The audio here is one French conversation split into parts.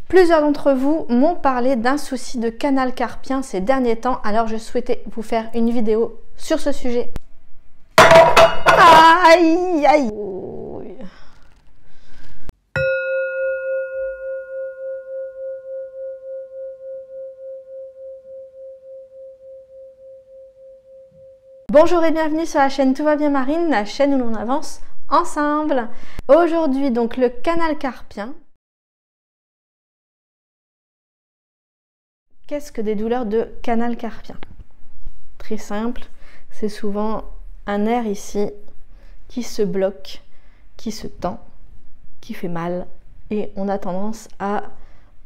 Plusieurs d'entre vous m'ont parlé d'un souci de canal carpien ces derniers temps, alors je souhaitais vous faire une vidéo sur ce sujet. Aïe, aïe. Bonjour et bienvenue sur la chaîne Tout va bien Marine, la chaîne où l'on avance ensemble. Aujourd'hui donc le canal carpien. Qu'est-ce que des douleurs de canal carpien? Très simple, c'est souvent un nerf ici qui se bloque, qui se tend, qui fait mal et on a tendance à...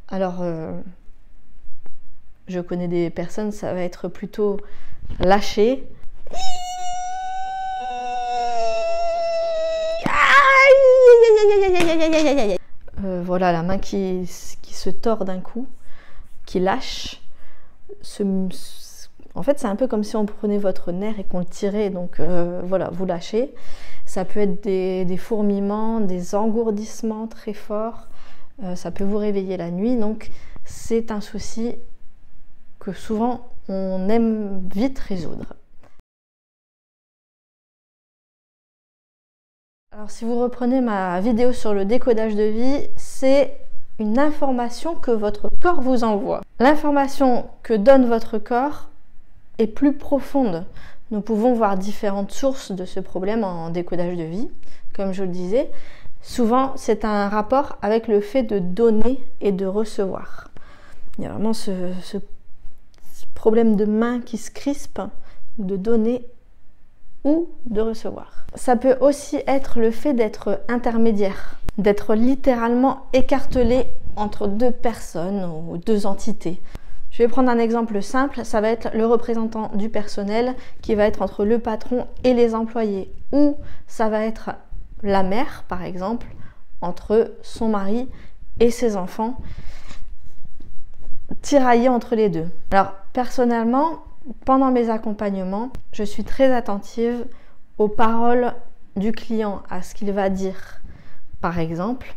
Alors, je connais des personnes, ça va être plutôt lâcher. Voilà, la main qui se tord d'un coup, qui lâche. En fait, c'est un peu comme si on prenait votre nerf et qu'on le tirait, donc voilà, vous lâchez. Ça peut être des fourmillements, des engourdissements très forts. Ça peut vous réveiller la nuit, donc c'est un souci que souvent on aime vite résoudre. Alors si vous reprenez ma vidéo sur le décodage de vie, c'est une information que votre corps vous envoie. L'information que donne votre corps est plus profonde. Nous pouvons voir différentes sources de ce problème en décodage de vie, comme je le disais. Souvent, c'est un rapport avec le fait de donner et de recevoir. Il y a vraiment ce problème de main qui se crispe, de donner ou de recevoir. Ça peut aussi être le fait d'être intermédiaire, d'être littéralement écartelé entre deux personnes ou deux entités. Je vais prendre un exemple simple, ça va être le représentant du personnel qui va être entre le patron et les employés, ou ça va être la mère par exemple entre son mari et ses enfants, tiraillés entre les deux. Alors personnellement, pendant mes accompagnements, je suis très attentive aux paroles du client, à ce qu'il va dire. Par exemple,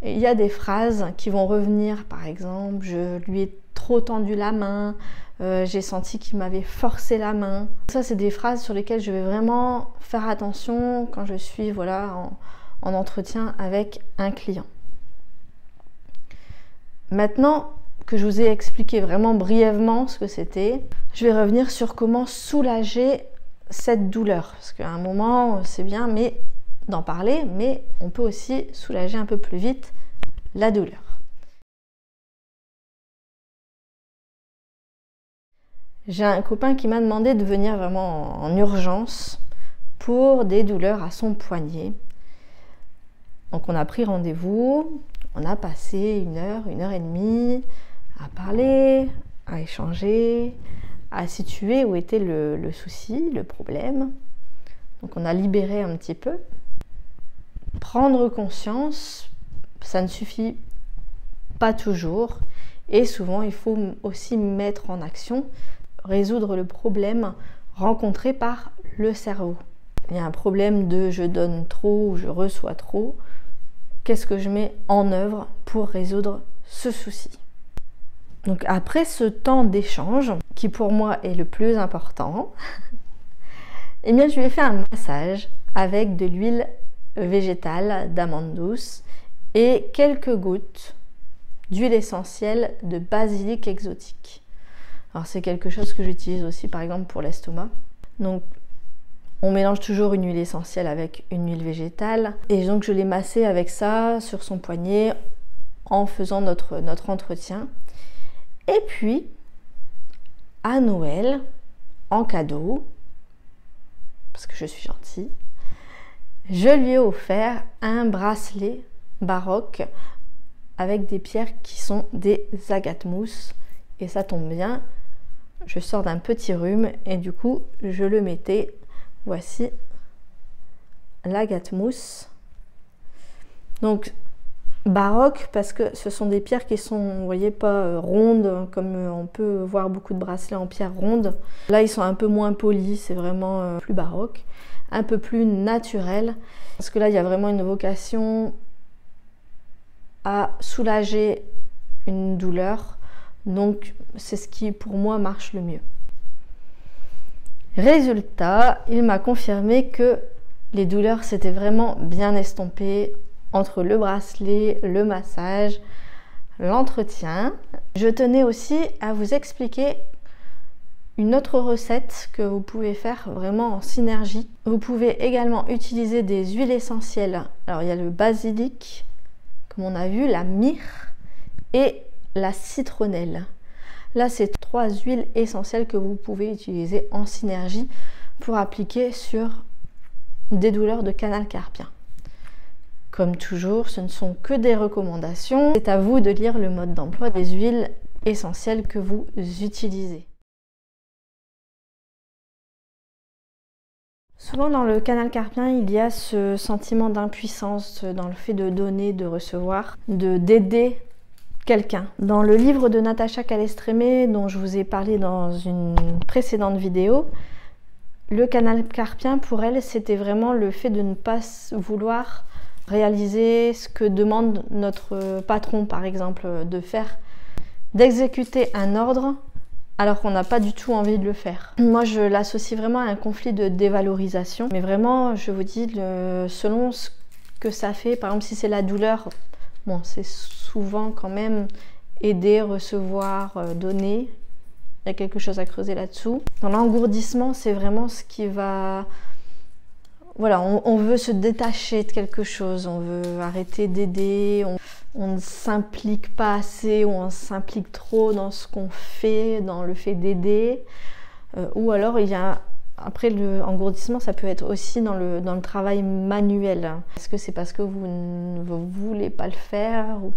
il y a des phrases qui vont revenir, par exemple, je lui ai trop tendu la main, j'ai senti qu'il m'avait forcé la main. Ça, c'est des phrases sur lesquelles je vais vraiment faire attention quand je suis en entretien avec un client. Maintenant que je vous ai expliqué vraiment brièvement ce que c'était, je vais revenir sur comment soulager cette douleur. Parce qu'à un moment, c'est bien d'en parler, mais on peut aussi soulager un peu plus vite la douleur. J'ai un copain qui m'a demandé de venir vraiment en urgence pour des douleurs à son poignet. Donc on a pris rendez-vous, on a passé une heure et demie à parler, à échanger, à situer où était le souci, le problème. Donc on a libéré un petit peu. Prendre conscience, ça ne suffit pas toujours. Et souvent, il faut aussi mettre en action, résoudre le problème rencontré par le cerveau. Il y a un problème de je donne trop ou je reçois trop. Qu'est-ce que je mets en œuvre pour résoudre ce souci? Donc après ce temps d'échange, qui pour moi est le plus important, eh bien je lui ai fait un massage avec de l'huile végétale d'amande douce et quelques gouttes d'huile essentielle de basilic exotique. Alors c'est quelque chose que j'utilise aussi par exemple pour l'estomac. Donc on mélange toujours une huile essentielle avec une huile végétale et donc je l'ai massé avec ça sur son poignet en faisant notre entretien. Et puis, à Noël, en cadeau, parce que je suis gentille, je lui ai offert un bracelet baroque avec des pierres qui sont des agates mousse. Et ça tombe bien, je sors d'un petit rhume et du coup, je le mettais. Voici l'agate mousse. Donc, baroque parce que ce sont des pierres qui sont, vous voyez, pas rondes comme on peut voir beaucoup de bracelets en pierre ronde. Là ils sont un peu moins polis, c'est vraiment plus baroque, un peu plus naturel parce que là il y a vraiment une vocation à soulager une douleur. Donc c'est ce qui pour moi marche le mieux. Résultat, il m'a confirmé que les douleurs s'étaient vraiment bien estompées entre le bracelet, le massage, l'entretien. Je tenais aussi à vous expliquer une autre recette que vous pouvez faire vraiment en synergie. Vous pouvez également utiliser des huiles essentielles. Alors il y a le basilic, comme on a vu, la myrrhe et la citronnelle. Là, c'est 3 huiles essentielles que vous pouvez utiliser en synergie pour appliquer sur des douleurs de canal carpien. Comme toujours, ce ne sont que des recommandations. C'est à vous de lire le mode d'emploi des huiles essentielles que vous utilisez. Souvent dans le canal carpien, il y a ce sentiment d'impuissance dans le fait de donner, de recevoir, d'aider quelqu'un. Dans le livre de Natacha Calestrémé, dont je vous ai parlé dans une précédente vidéo, le canal carpien pour elle, c'était vraiment le fait de ne pas vouloir réaliser ce que demande notre patron, par exemple, de faire, d'exécuter un ordre alors qu'on n'a pas du tout envie de le faire. Moi, je l'associe vraiment à un conflit de dévalorisation. Mais vraiment, je vous dis, selon ce que ça fait, par exemple, si c'est la douleur, bon, c'est souvent quand même aider, recevoir, donner. Il y a quelque chose à creuser là-dessous. Dans l'engourdissement, c'est vraiment ce qui va... Voilà, on veut se détacher de quelque chose, on veut arrêter d'aider, on ne s'implique pas assez ou on s'implique trop dans ce qu'on fait, dans le fait d'aider. Ou alors il y a, après le engourdissement, ça peut être aussi dans le travail manuel. Est-ce que c'est parce que vous ne voulez pas le faire ou...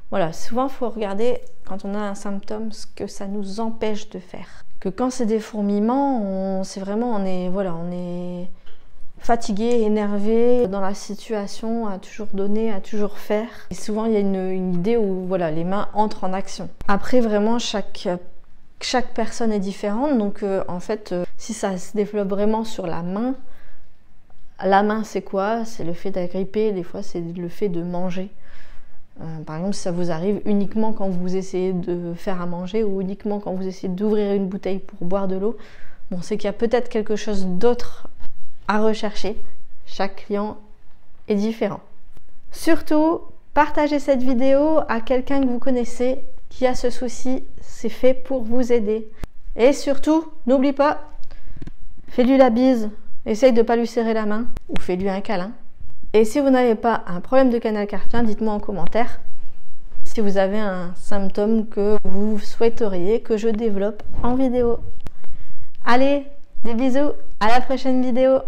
Voilà, souvent il faut regarder quand on a un symptôme ce que ça nous empêche de faire. Que quand c'est des fourmillements, c'est vraiment, on est fatigué, énervé, dans la situation, à toujours donner, à toujours faire. Et souvent, il y a une idée où voilà, les mains entrent en action. Après, vraiment, chaque personne est différente. Donc, en fait, si ça se développe vraiment sur la main c'est quoi? C'est le fait d'agripper, des fois, c'est le fait de manger. Par exemple, si ça vous arrive uniquement quand vous essayez de faire à manger ou uniquement quand vous essayez d'ouvrir une bouteille pour boire de l'eau, bon, c'est qu'il y a peut-être quelque chose d'autre à rechercher. Chaque client est différent. Surtout, partagez cette vidéo à quelqu'un que vous connaissez qui a ce souci. C'est fait pour vous aider. Et surtout, n'oublie pas, fais-lui la bise. Essaye de ne pas lui serrer la main ou fais-lui un câlin. Et si vous n'avez pas un problème de canal carpien, dites-moi en commentaire si vous avez un symptôme que vous souhaiteriez que je développe en vidéo. Allez, des bisous, à la prochaine vidéo.